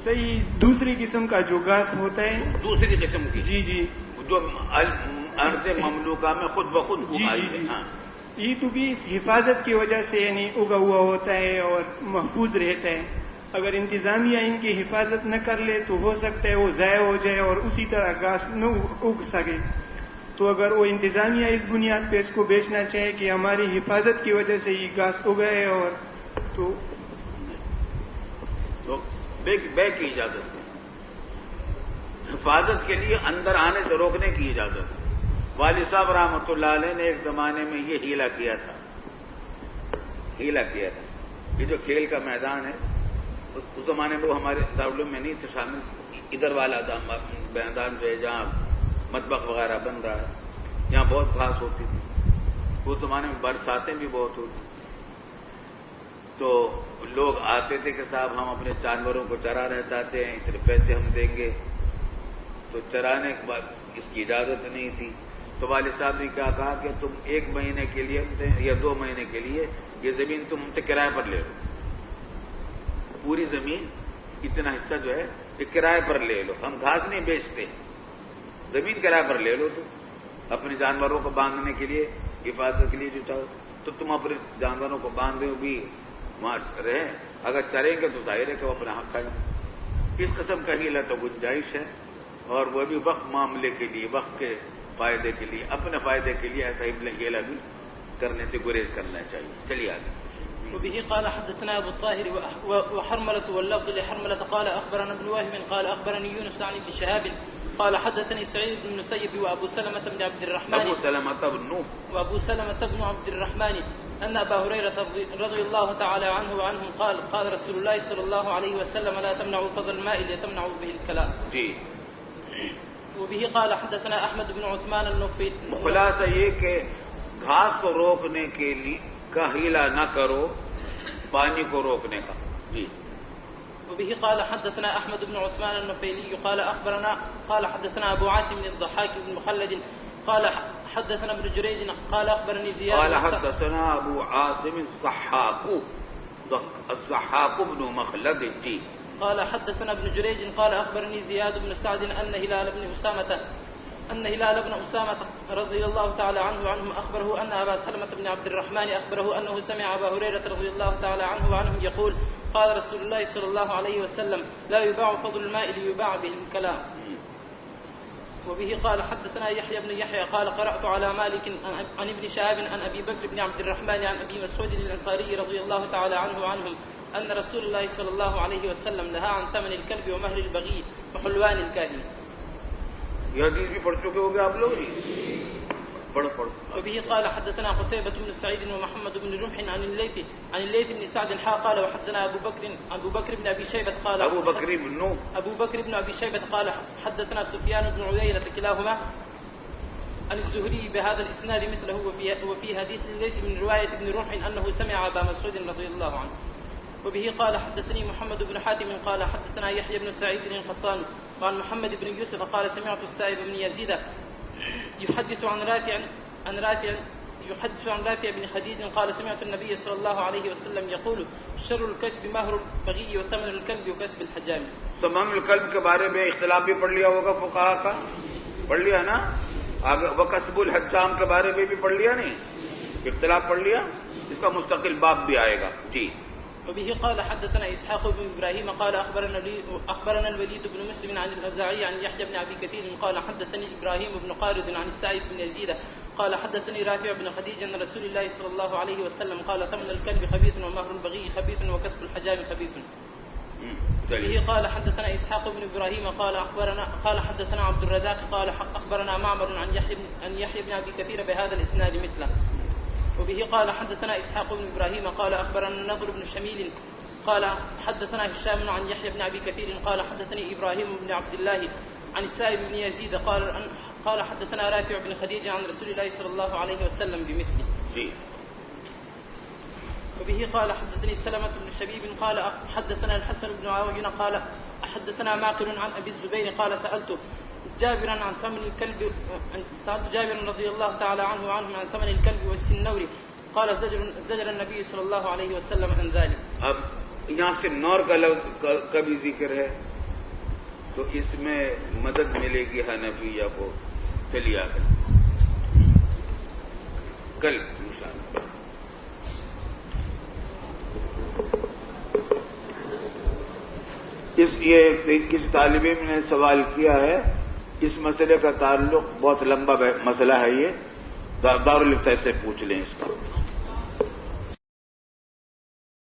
صحیح دوسری قسم کا جو گھاس ہوتا ہے، دوسری قسم کی جی جو ارض مملوکہ میں خود بخود اگائی ہے، یہ تو بھی اس حفاظت کی وجہ سے یعنی اگا ہوا ہوتا ہے اور محفوظ رہتا ہے۔ اگر انتظامیہ ان کی حفاظت نہ کر لے تو ہو سکتا ہے وہ ضائع ہو جائے اور اسی طرح گھاس نہ اگ سکے۔ تو اگر وہ انتظامیہ اس بنیاد پہ اس کو بیچنا چاہے کہ ہماری حفاظت کی وجہ سے یہ گھاس اگا ہے، اور تو بے کی اجازت ہے، حفاظت کے لیے اندر آنے سے روکنے کی اجازت ہے، والد صاحب رحمۃ اللہ علیہ نے ایک زمانے میں یہ ہیلا کیا تھا. یہ جو کھیل کا میدان ہے اس زمانے میں وہ ہمارے دارالعلوم میں نہیں تھے شامل. ادھر والا میدان جو ہے جہاں مطبخ وغیرہ بن رہا ہے یہاں بہت گھاس ہوتی تھی. اس زمانے میں برساتیں بھی بہت ہوتی. تو لوگ آتے تھے کہ صاحب ہم اپنے جانوروں کو چرانا چاہتے ہیں, اتنے پیسے ہم دیں گے. تو چرانے کے بعد اس کی اجازت نہیں تھی. تو والد صاحب نے کیا کہا کہ تم 1 مہینے کے لیے یا 2 مہینے کے لیے یہ زمین تم ہم سے کرایہ پر لے لو. پوری زمین اتنا حصہ جو ہے یہ کرایہ پر لے لو. ہم گھاس نہیں بیچتے, زمین کرایہ پر لے لو. تم اپنے جانوروں کو باندھنے کے لیے, حفاظت کے لیے جو چاہو تو تم اپنے جانوروں کو باندھ دو بھی وہاں رہیں. اگر چریں گے تو ظاہر ہے کہ وہ اپنا حق کھائیں. اس قسم کا ہیلا تو گنجائش ہے, اور وہ بھی وقت معاملے کے لیے, وقت کے فائدے کے لیے, اپنے فائدے کے لیے ایسا ہیلا بھی کرنے سے گریز کرنا چاہیے. چلیے آگے. وبه قال حدثنا ابو الطاهر وحرملة واللفظ لحرملة قال اخبرنا ابن وهب قال اخبرني يونس عن ابن شهاب قال حدثني سعيد بن المسيب وابو سلمة بن عبد الرحمن ان ابا هريرة رضي الله تعالى عنه وعنهم قال رسول الله صلى الله عليه وسلم لا تمنعوا فضل الماء لتمنعوا به الكلام. وبه قال حدثنا احمد بن عثمان النفيل. خلاصہ یہ کہ گھاس کو روکنے کے لیے کا ہیلا نہ کرو, پانی کو روکنے کا. وبه قال حدثنا احمد بن عثمان النفيلي قال حدثنا ابو عاصم بن الضحاك بن مخلد قال حدثنا ابن جريج قال اخبرني زياد قال حدثنا ابو عاصم الضحاك بن مخلد. قال حدثنا ابن جريج قال اخبرني زياد بن سعد ان هلال بن أسامة رضي الله تعالى عنه وعنهم أخبره أن أبا سلمة بن عبد الرحمن أخبره أنه سمع أبا هريرة رضي الله تعالى عنه وعنهم يقول قال رسول الله صلى الله عليه وسلم لا يباع فضل الماء ليباع به الكلام. وبه قال حدثنا يحيى بن يحيى قال قرأت على مالك عن ابن شهاب عن أبي بكر بن عبد الرحمن عن أبي مسعود الأنصاري رضي الله تعالى عنه وعنهم أن رسول الله صلى الله عليه وسلم نهى عن ثمن الكلب ومهر البغي وحلوان الكاهن. یہ حدیث بھی پڑھ چکے ہو گے آپ لوگ. پڑھو. وبه قال حدثنا قتيبة بن سعيد ومحمد بن رمح عن الليث بن سعد قال وحدثنا ابو بكر بن ابي شيبة قال ابو بكر بن ابي شيبة قال حدثنا سفيان بن عيينة كلاهما عن الزهري بهذا الاسناد مثله وفي حديث الليث من رواية ابن رمح انه سمع ابا مسعود رضي الله عنه. وبه قال حدثني محمد بن حاتم قال حدثنا يحيى بن سعيد القطان وعن محمد بن يوسف قال سمعت السائب بن يزيد يحدث عن رافع بن خديج قال سمعت النبي صلى الله عليه وسلم يقول شر الكسب مهر البغي وثمن الكلب وكسب الحجام. ثمن الكلب کے بارے میں اختلاف بھی پڑھ لیا ہوگا فقہا کا, پڑھ لیا نا. آگے وکسب الحجام کے بارے میں بھی پڑھ لیا, نہیں اختلاف پڑھ لیا, اس کا مستقل باب بھی آئے گا. جی. وبه قال حدثنا إسحاق بن إبراهيم قال أخبرنا الوليد بن مسلم عن الأوزاعي عن يحيى بن أبي كثير قال حدثني إبراهيم بن قارد عن السائب بن يزيد قال حدثني رافع بن خديج أن رسول الله صلى الله عليه وسلم قال ثمن الكلب خبيث ومهر البغي خبيث وكسب الحجام خبيث. وبه قال حدثنا إسحاق بن إبراهيم قال حدثنا عبد الرزاق قال أخبرنا معمر عن يحيى بن أبي كثير بهذا الإسناد مثله. وبه قال حدثنا إسحاق بن إبراهيم قال أخبرنا النضر بن شميل قال حدثنا هشام عن يحيى بن أبي كثير قال حدثني إبراهيم بن عبد الله عن السائب بن يزيد قال حدثنا رافع بن خديج عن رسول الله صلى الله عليه وسلم بمثله. وبه قال حدثني سلمة بن شبيب قال حدثنا الحسن بن عوينة قال حدثنا معقل عن أبي الزبير قال سألت جابرا عن ثمن الكلب سألت جابر رضي الله تعالى عنه وعنهم عن ثمن الكلب والسنور قال زجر النبي صلى الله عليه وسلم عن ذلك. اب یہاں سے نور کا بھی ذکر ہے تو اس میں مدد ملے گی حنفیہ کو. چلیے آگے کل انشاءاللہ. کسی طالب علم نے سوال کیا ہے, اس مسئلے کا تعلق بہت لمبا مسئلہ ہے, یہ دارالفتہ سے پوچھ لیں اس پر.